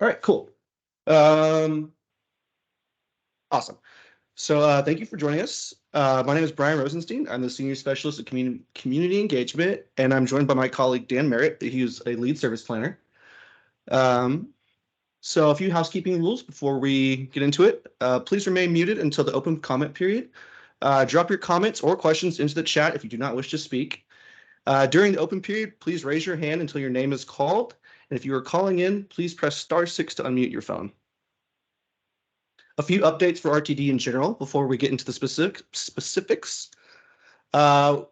All right, cool. Um, awesome. So thank you for joining us. My name is Brian Rosenstein. I'm the Senior Specialist at Community Engagement, and I'm joined by my colleague Dan Merritt. He's a lead service planner. Um, so a few housekeeping rules before we get into it. Please remain muted until the open comment period. Drop your comments or questions into the chat if you do not wish to speak. During the open period, please raise your hand until your name is called. And if you are calling in, please press *6 to unmute your phone. A few updates for RTD in general before we get into the specifics.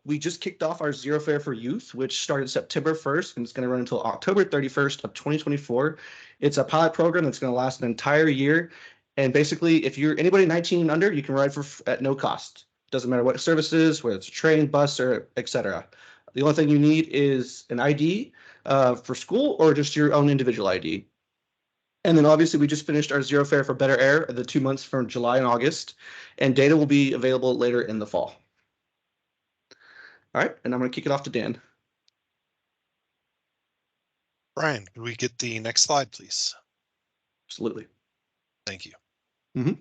We just kicked off our Zero Fare for Youth, which started September 1st and it's going to run until October 31st of 2024. It's a pilot program that's going to last an entire year. And basically, if you're anybody 19 and under, you can ride at no cost. Doesn't matter what service it is, whether it's a train, bus, or etc. The only thing you need is an ID for school or just your own individual ID. And then obviously we just finished our Zero Fare for Better Air, the 2 months from July and August, and data will be available later in the fall. All right, and I'm going to kick it off to Dan. Brian, could we get the next slide, please? Absolutely. Thank you. Mm-hmm.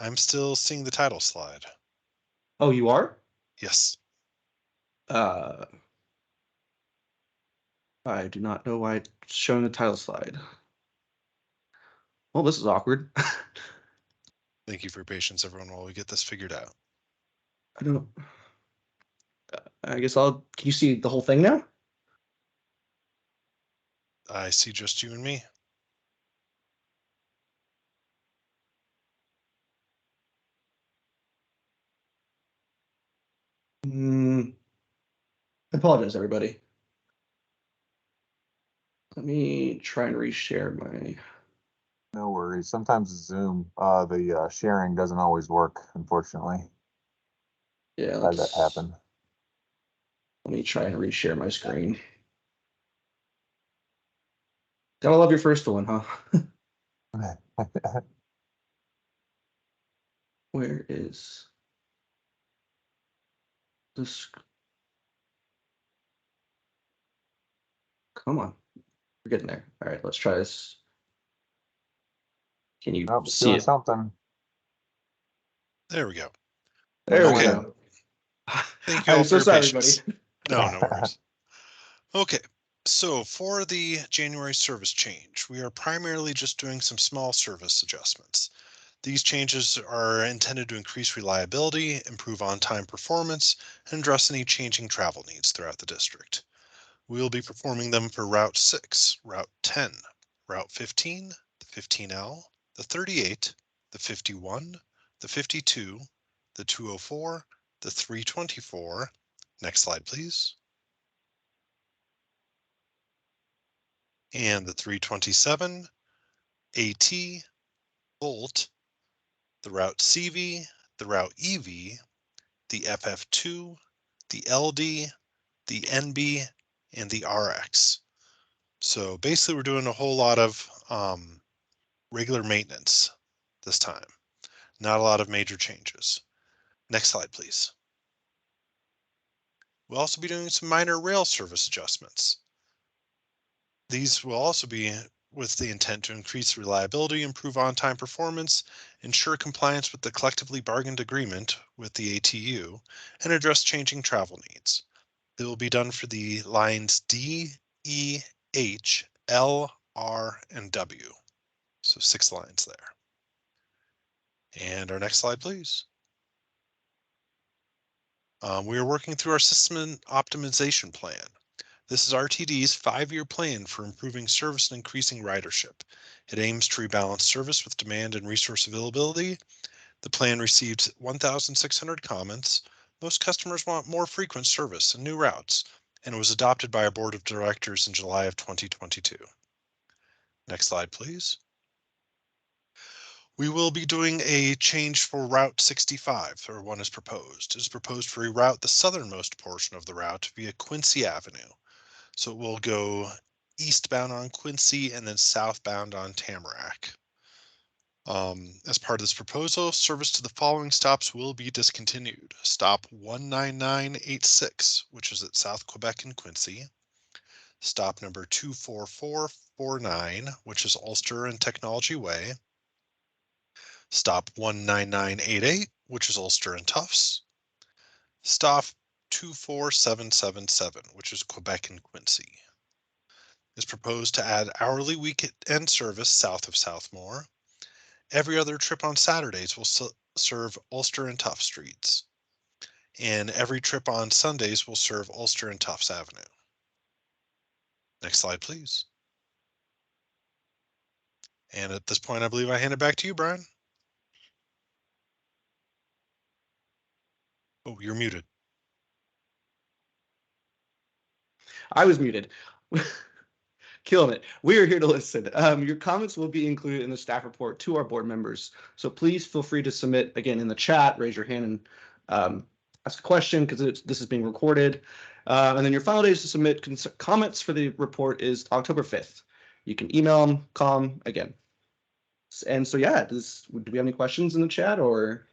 I'm still seeing the title slide. Oh, you are? Yes. I do not know why it's showing the title slide. Well, this is awkward. Thank you for your patience, everyone, while we get this figured out. I don't. I guess Can you see the whole thing now? I see just you and me. I apologize, everybody. Let me try and reshare my. No worries. Sometimes Zoom, the sharing doesn't always work, unfortunately. Yeah, Had that happen. Let me try and reshare my screen. Gotta love your first one, huh? Where is this? Come on. We're getting there. All right, let's try this. Can you see doing it? something. There we go. There we Okay. go. Thank you all I'm for so your sorry, patience. everybody. No worries. Okay, so for the January service change, we are primarily just doing some small service adjustments. These changes are intended to increase reliability, improve on-time performance, and address any changing travel needs throughout the district. We will be performing them for Route 6, Route 10, Route 15, the 15L, the 38, the 51, the 52, the 204, the 324. Next slide, please. And the 327, AT, Volt, the Route CV, the Route EV, the FF2, the LD, the NB, and the RX. So basically we're doing a whole lot of regular maintenance this time. Not a lot of major changes. Next slide, please. We'll also be doing some minor rail service adjustments. These will also be with the intent to increase reliability, improve on-time performance, ensure compliance with the collectively bargained agreement with the ATU, and address changing travel needs. They will be done for the lines D, E, H, L, R, and W. So 6 lines there. And our next slide, please. We are working through our system optimization plan. This is RTD's 5-year plan for improving service and increasing ridership. It aims to rebalance service with demand and resource availability. The plan received 1,600 comments. Most customers want more frequent service and new routes, and it was adopted by our board of directors in July of 2022. Next slide, please. We will be doing a change for Route 65, or one is proposed. It is proposed to reroute the southernmost portion of the route via Quincy Avenue. So it will go eastbound on Quincy and then southbound on Tamarack. As part of this proposal, service to the following stops will be discontinued. Stop 19986, which is at South Quebec and Quincy. stop number 24449, which is Ulster and Technology Way, stop 19988, which is Ulster and Tufts, stop 24777, which is Quebec and Quincy. It's proposed to add hourly weekend service south of Southmore. Every other trip on Saturdays will serve Ulster and Tufts streets. And every trip on Sundays will serve Ulster and Tufts Avenue. Next slide, please. And at this point, I believe I hand it back to you, Brian. Oh, you're muted. I was muted. Killing it. We are here to listen. Your comments will be included in the staff report to our board members. So please feel free to submit again in the chat, raise your hand and ask a question because this is being recorded. And then your final days to submit comments for the report is October 5th. You can email them, call them again. And so, yeah, do we have any questions in the chat or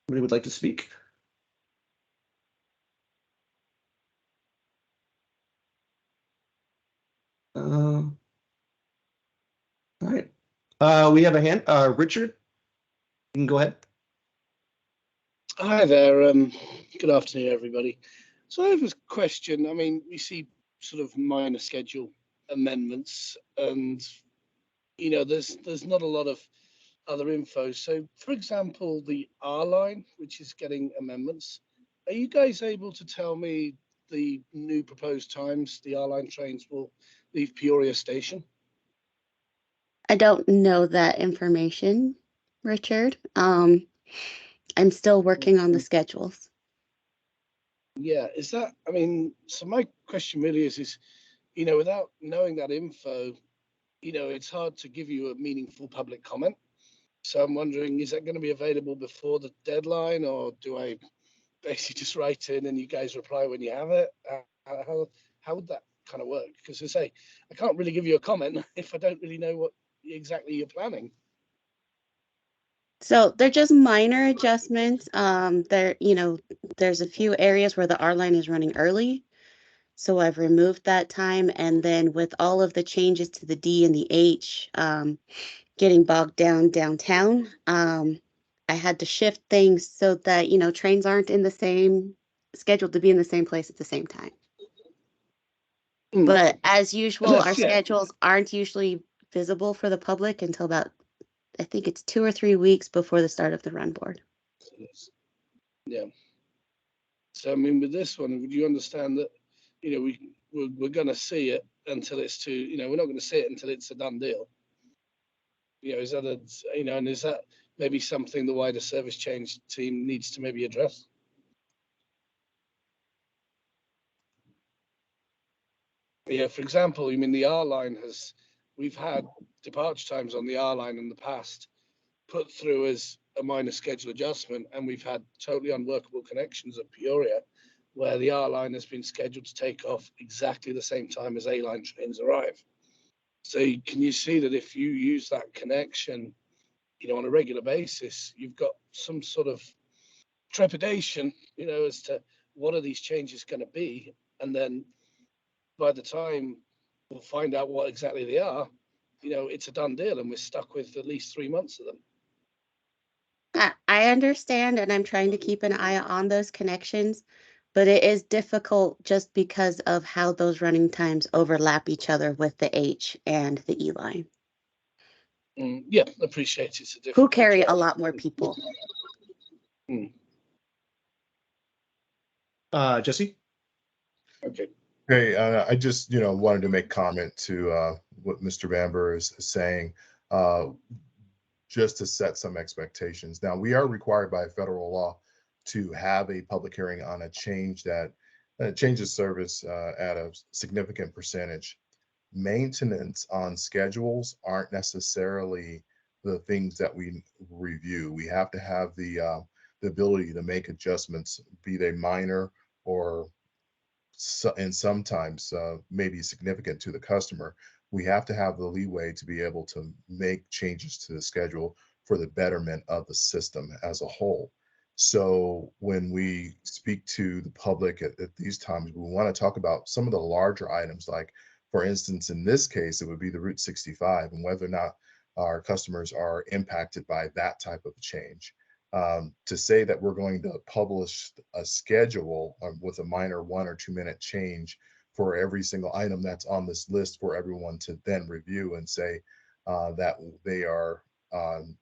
anybody would like to speak? All right. We have a hand. Richard, you can go ahead. Hi there. Good afternoon, everybody. So I have a question. I mean, we see sort of minor schedule amendments, and you know, there's not a lot of other info. So, for example, the R line, which is getting amendments, are you guys able to tell me the new proposed times the R line trains will leave Peoria Station? I don't know that information, Richard. I'm still working on the schedules. Yeah, is that, I mean, so my question really is, you know, without knowing that info, you know, it's hard to give you a meaningful public comment. So I'm wondering, is that going to be available before the deadline, or do I basically just write in and you guys reply when you have it? How would that kind of work? Because I say, I can't really give you a comment if I don't really know what exactly you're planning. So they're just minor adjustments. There's a few areas where the R line is running early. So I've removed that time. And then with all of the changes to the D and the H, getting bogged down downtown, I had to shift things so that, you know, trains aren't scheduled to be in the same place at the same time. But as usual, our schedules aren't usually visible for the public until about, I think it's 2 or 3 weeks before the start of the run board. Yeah. So, I mean, with this one, would you understand that, you know, we're going to see it until it's you know, we're not going to see it until it's a done deal. You know, is that and is that maybe something the wider service change team needs to maybe address? Yeah, for example, I mean, the R line we've had departure times on the R line in the past put through as a minor schedule adjustment, and we've had totally unworkable connections at Peoria where the R line has been scheduled to take off exactly the same time as A line trains arrive. So can you see that if you use that connection, you know, on a regular basis, you've got some sort of trepidation, you know, as to what are these changes going to be, and then by the time we'll find out what exactly they are, you know, it's a done deal and we're stuck with at least 3 months of them. I understand, and I'm trying to keep an eye on those connections, but it is difficult just because of how those running times overlap each other with the H and the E line. Yeah, appreciate it. Who carry a lot more people. Jesse? Okay. Hey, I just, wanted to make comment to what Mr. Bamber is saying, just to set some expectations. Now, we are required by federal law to have a public hearing on a change that changes service at a significant percentage. Maintenance on schedules aren't necessarily the things that we review. We have to have the ability to make adjustments, be they minor or and sometimes maybe significant to the customer. We have to have the leeway to be able to make changes to the schedule for the betterment of the system as a whole. So when we speak to the public at these times, we want to talk about some of the larger items, like, for instance, in this case, it would be the Route 65 and whether or not our customers are impacted by that type of change. To say that we're going to publish a schedule with a minor 1 or 2 minute change for every single item that's on this list for everyone to then review and say that they are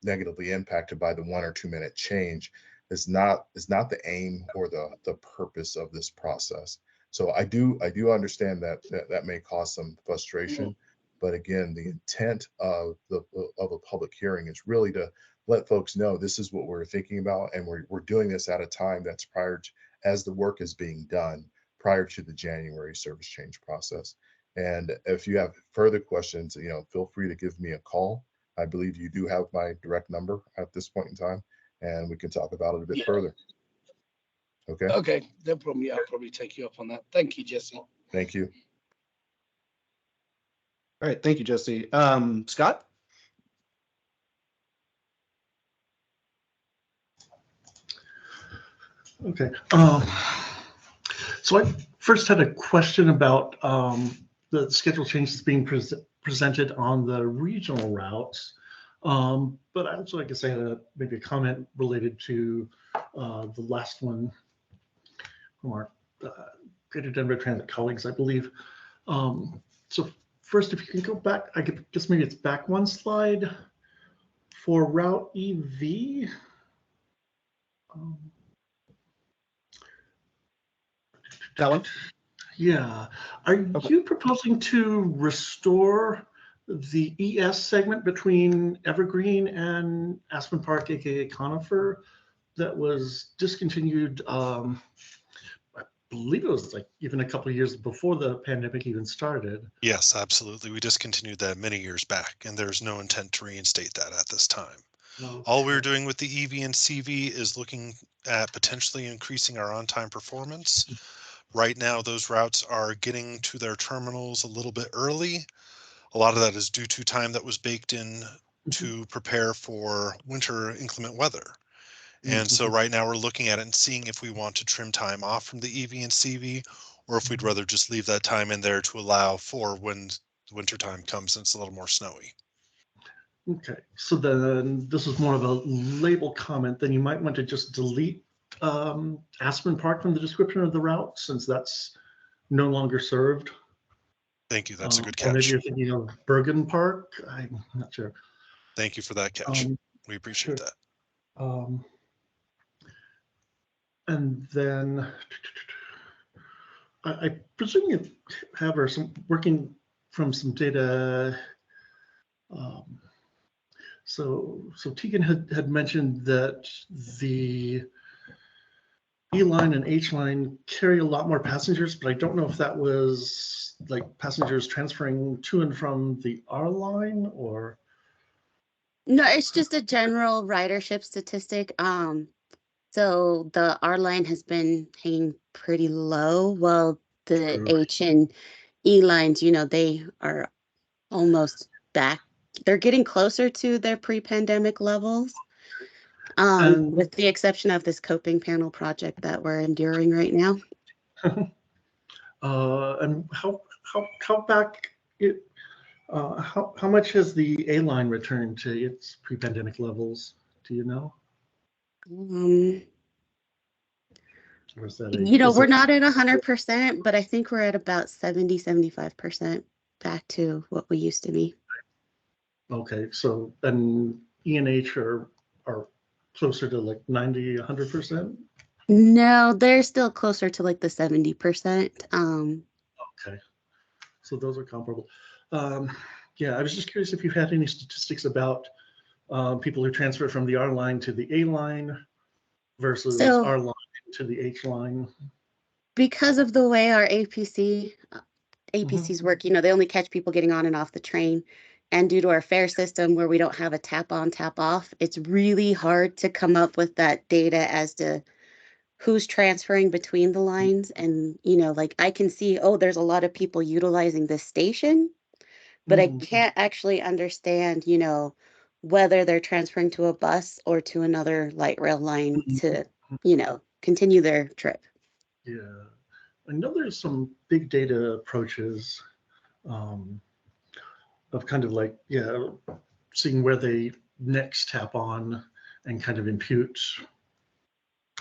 negatively impacted by the 1 or 2 minute change is not the aim or the purpose of this process. So I do understand that may cause some frustration, but again, the intent of a public hearing is really to let folks know this is what we're thinking about, and we're doing this at a time that's prior to, as the work is being done prior to the January service change process. And if you have further questions, feel free to give me a call. I believe you do have my direct number at this point in time, and we can talk about it a bit further. Okay. Okay, no problem. Yeah, I'll probably take you up on that. Thank you, Jesse. Thank you. All right, thank you, Jesse. Scott? Okay. So I first had a question about the schedule changes being presented on the regional routes. But also, I guess I had maybe a comment related to the last one from our Greater Denver Transit colleagues, I believe. So first, if you can go back, I guess maybe it's back one slide for Route EV. That one? Yeah. Are you proposing to restore the ES segment between Evergreen and Aspen Park, aka Conifer, that was discontinued? I believe it was like even a couple of years before the pandemic even started. Yes, absolutely. We discontinued that many years back, and there's no intent to reinstate that at this time. Okay. All we're doing with the EV and CV is looking at potentially increasing our on-time performance. Right now, those routes are getting to their terminals a little bit early. A lot of that is due to time that was baked in to prepare for winter inclement weather. And so right now we're looking at it and seeing if we want to trim time off from the EV and CV, or if we'd rather just leave that time in there to allow for when winter time comes and it's a little more snowy. Okay, so then this is more of a label comment. Then you might want to just delete Aspen Park from the description of the route, since that's no longer served. Thank you. That's a good Or maybe catch. you're thinking of Bergen Park. I'm not sure. Thank you for that catch. We appreciate sure. that. And then I presume you have some working from some data. So Tegan had mentioned that the E line and H line carry a lot more passengers, but I don't know if that was like passengers transferring to and from the R line or. No, it's just a general ridership statistic. So the R line has been hanging pretty low, while the True. H and E lines, they are almost back. They're getting closer to their pre-pandemic levels, with the exception of this coping panel project that we're enduring right now. And how back it? How much has the A line returned to its pre-pandemic levels? Do you know? Or is that We're not at 100%, but I think we're at about 70-75% back to what we used to be. Okay, so then E and H are closer to like 90-100%? No, they're still closer to like the 70%. Okay, so those are comparable. Yeah, I was just curious if you had any statistics about people who transferred from the R line to the A line versus R line to the H line. Because of the way our APCs work, they only catch people getting on and off the train. And due to our fare system where we don't have a tap on, tap off, it's really hard to come up with that data as to who's transferring between the lines. And, like I can see, there's a lot of people utilizing this station, but I can't actually understand, whether they're transferring to a bus or to another light rail line to continue their trip. Yeah, I know there's some big data approaches of kind of like, seeing where they next tap on and kind of impute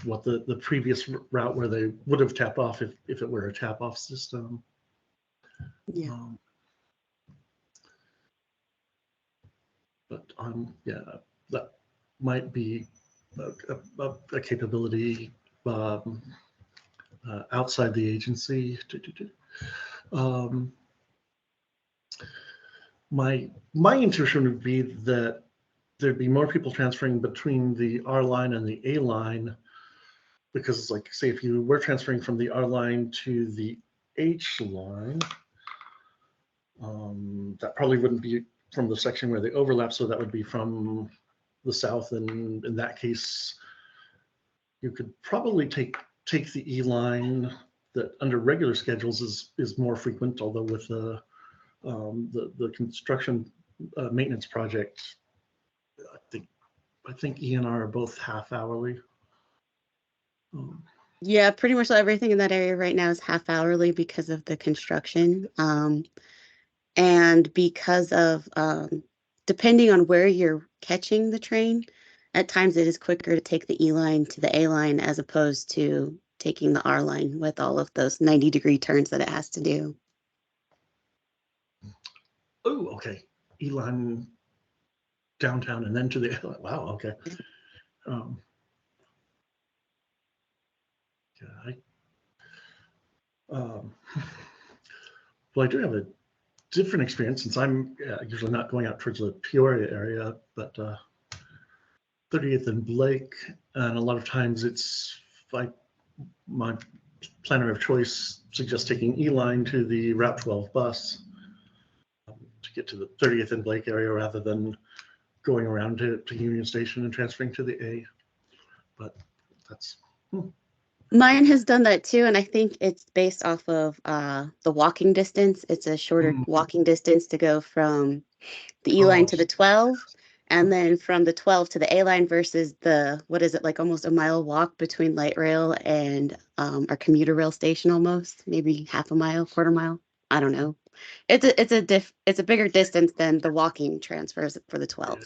what the previous route where they would have tapped off if it were a tap off system. Yeah. But that might be a capability outside the agency. My intuition would be that there'd be more people transferring between the R line and the A line, because it's like, say, if you were transferring from the R line to the H line, that probably wouldn't be from the section where they overlap, so that would be from the south, and in that case, you could probably take the E line that under regular schedules is more frequent, although with the construction maintenance project, I think E and R are both half hourly. Yeah, pretty much everything in that area right now is half hourly because of the construction. And because of, depending on where you're catching the train, at times it is quicker to take the E line to the A line as opposed to taking the R line with all of those 90-degree turns that it has to do. Oh, okay. E line downtown and then to the A line. Wow, okay. Well, I do have a different experience since I'm usually not going out towards the Peoria area, but 30th and Blake, and a lot of times it's like my planner of choice suggests taking E line to the Route 12 bus to get to the 30th and Blake area rather than going around to Union Station and transferring to the A. But that's. Mine has done that too, and I think it's based off of the walking distance. It's a shorter walking distance to go from the E line to the 12, and then from the 12 to the A line versus the, what is it, like almost a mile walk between light rail and our commuter rail station, almost maybe half a mile, quarter mile. I don't know. It's a bigger distance than the walking transfers for the 12.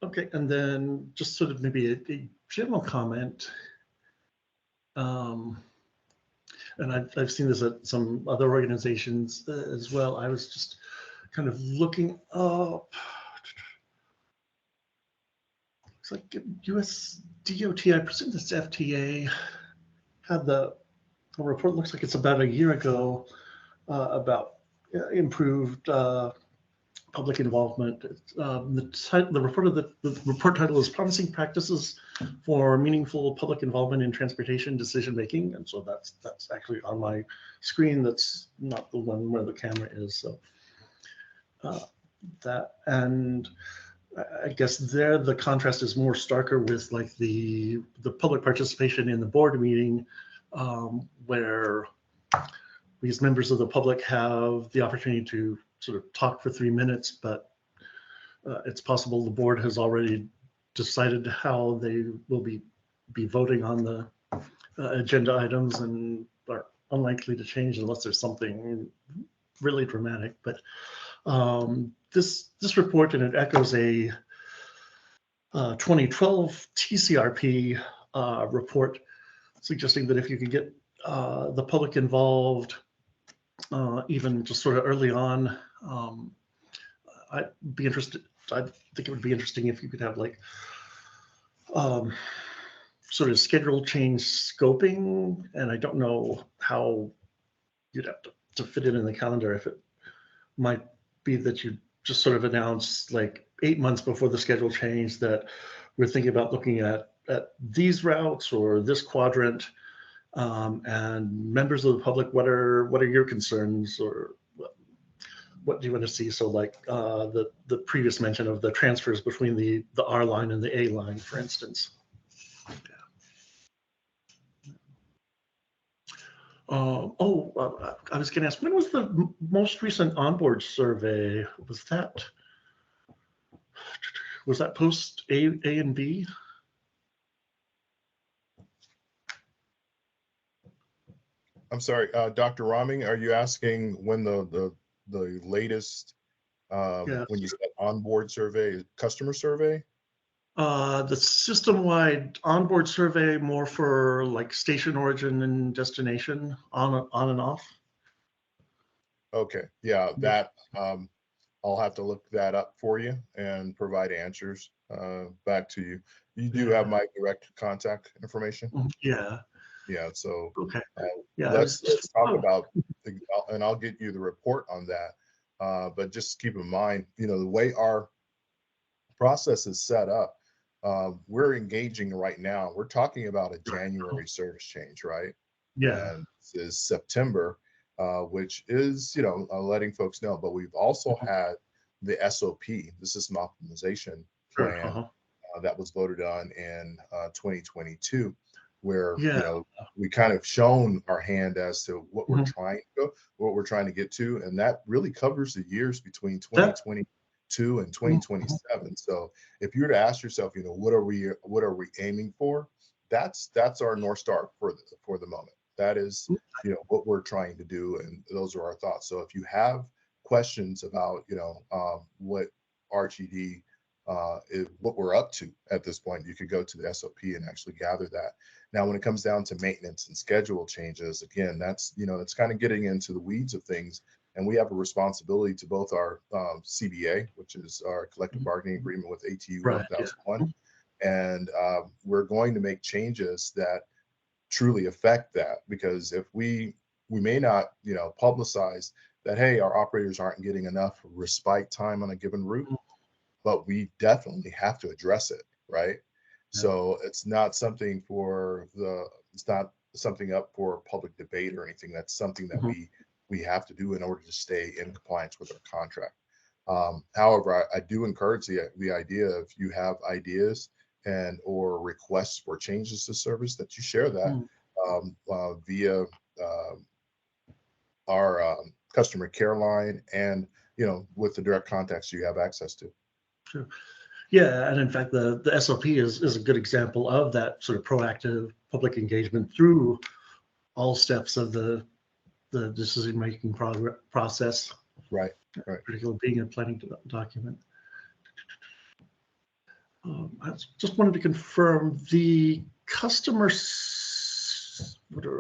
Okay, and then just sort of maybe a general comment. And I've seen this at some other organizations as well. I was just kind of looking up. It's like US DOT, I presume this FTA, had a report, looks like it's about a year ago, about improved public involvement. The report title is Promising Practices for Meaningful Public Involvement in Transportation Decision Making, and so that's actually on my screen. That's not the one where the camera is. So that, and I guess there the contrast is more starker with like the public participation in the board meeting, where these members of the public have the opportunity to sort of talk for 3 minutes, but it's possible the board has already decided how they will be voting on the agenda items and are unlikely to change unless there's something really dramatic. But this report, and it echoes a 2012 TCRP report suggesting that if you could get the public involved, even just sort of early on, I'd be interested. I think it would be interesting if you could have like sort of schedule change scoping, and I don't know how you'd have to fit it in the calendar. If it might be that you just sort of announce like 8 months before the schedule change that we're thinking about looking at these routes or this quadrant, and members of the public, what are your concerns, or what do you want to see? So like the previous mention of the transfers between the R line and the A line, for instance. I was going to ask, when was the most recent onboard survey? Was that post A and B? I'm sorry, Dr. Raming, are you asking when the latest, Yeah. when you said onboard survey, customer survey? The system-wide onboard survey, more for like station origin and destination, on and off? Okay, yeah, that, I'll have to look that up for you and provide answers back to you. You do have my direct contact information? Yeah, Yeah, so okay. uh, Yeah, let's talk about, and I'll get you the report on that. But just keep in mind, you know, the way our process is set up, we're engaging right now. We're talking about a January service change, right? Yeah, And this is September, which is, you know, letting folks know. But we've also had the SOP, the system optimization sure. plan, that was voted on in 2022, where, Yeah. you know, we kind of shown our hand as to what we're Mhm. trying to, what we're trying to get to, and that really covers the years between 2022 and 2027. So if you were to ask yourself, you know, what are we aiming for? That's our North Star for the moment. That is, you know, what we're trying to do, and those are our thoughts. So if you have questions about, you know, what RTD is, what we're up to at this point, you could go to the SOP and actually gather that. Now, when it comes down to maintenance and schedule changes, again, that's, you know, it's kind of getting into the weeds of things. And we have a responsibility to both our CBA, which is our collective bargaining agreement with ATU Right, yeah. 1001, and we're going to make changes that truly affect that, because if we may not, you know, publicize that, hey, our operators aren't getting enough respite time on a given route, but we definitely have to address it, right? Yeah. So it's not something it's not something up for public debate or anything. That's something that we have to do in order to stay in compliance with our contract. However, I do encourage the idea, if you have ideas and or requests for changes to service, that you share that via our customer care line, and, you know, with the direct contacts you have access to. Sure. Yeah, and in fact, the SOP is a good example of that sort of proactive public engagement through all steps of the decision-making process. Right. Particularly being a planning document. I just wanted to confirm the customer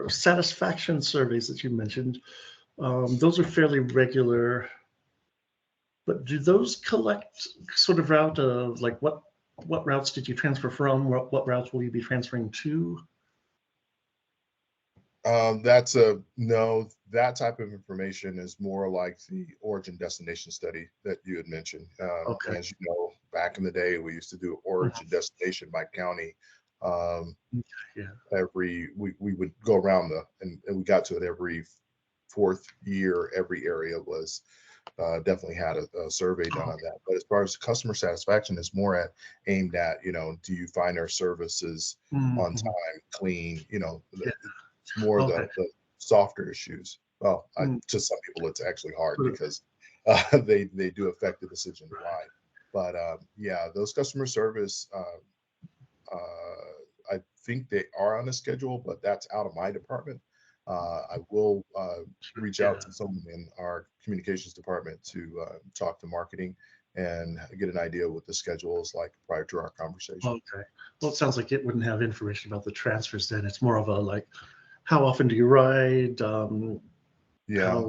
satisfaction surveys that you mentioned. Those are fairly regular, but do those collect sort of route of like what routes did you transfer from? What routes will you be transferring to? No, that type of information is more like the origin destination study that you had mentioned. Okay. As you know, back in the day, we used to do origin destination by county. Yeah. We would go around and we got to it every fourth year. Every area was definitely had a survey done on that. But as far as customer satisfaction, is more aimed at, you know, do you find our services on time, clean, you know, it's more the softer issues. Well, to some people, it's actually hard because they do affect the decision why. But yeah, those customer service, I think they are on a schedule, but that's out of my department. I will reach out to someone in our communications department to talk to marketing and get an idea what the schedule is like prior to our conversation. Okay. Well, it sounds like it wouldn't have information about the transfers then. It's more of a like, how often do you ride? Yeah.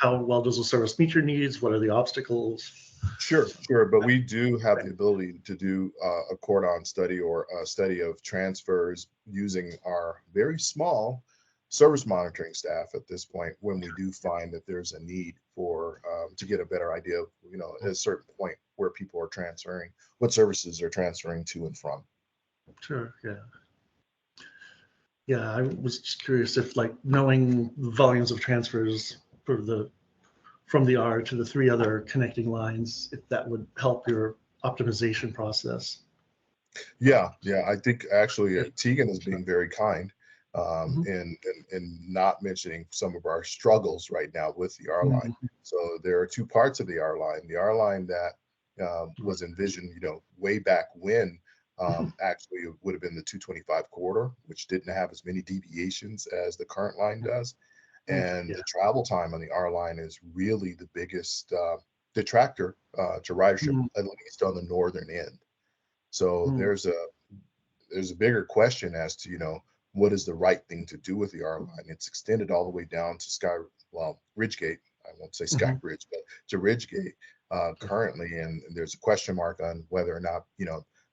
How well does the service meet your needs? What are the obstacles? Sure. But we do have the ability to do a cordon study or a study of transfers using our very small service monitoring staff at this point, when we do find that there's a need for to get a better idea of, you know, at a certain point where people are transferring, what services they're transferring to and from. Sure. Yeah. Yeah, I was just curious if, like, knowing the volumes of transfers from the R to the three other connecting lines, if that would help your optimization process. Yeah. I think actually Tegan is being very kind. and not mentioning some of our struggles right now with the R line. So there are two parts of the R line. The R line that was envisioned, way back when, actually it would have been the 225 corridor, which didn't have as many deviations as the current line does. And the travel time on the R line is really the biggest detractor to ridership, at least on the northern end. So there's a bigger question as to, what is the right thing to do with the R line? It's extended all the way down to Ridgegate. I won't say Sky Bridge, but to Ridgegate currently. And there's a question mark on whether or not,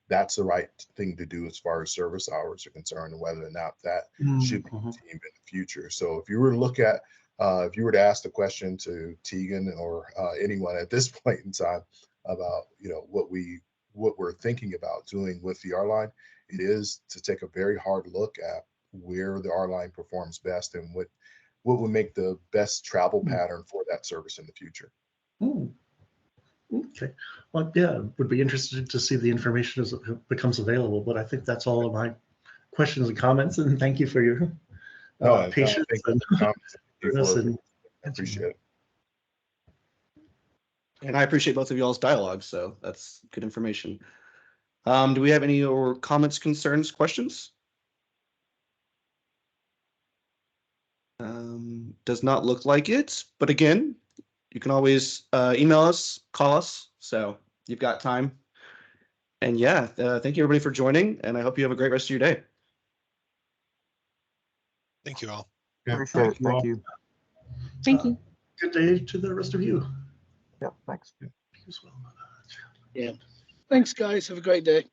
that's the right thing to do as far as service hours are concerned, and whether or not that should be continued in the future. So if you were to look at, if you were to ask the question to Tegan or anyone at this point in time about, what we're thinking about doing with the R line, it is to take a very hard look at where the R line performs best and what would make the best travel pattern for that service in the future. Okay. Well, yeah, would be interested to see the information as it becomes available, but I think that's all of my questions and comments, and thank you for your patience. I appreciate it. And I appreciate both of y'all's dialogue, so that's good information. Do we have any comments, concerns, questions? Does not look like it, but again, you can always email us, call us, so you've got time. And yeah, thank you everybody for joining, and I hope you have a great rest of your day. Thank you all. Appreciate it. Thank you. Thank you. Good day to the rest of you. Yep, thanks. As well. Yeah. Thanks, guys. Have a great day.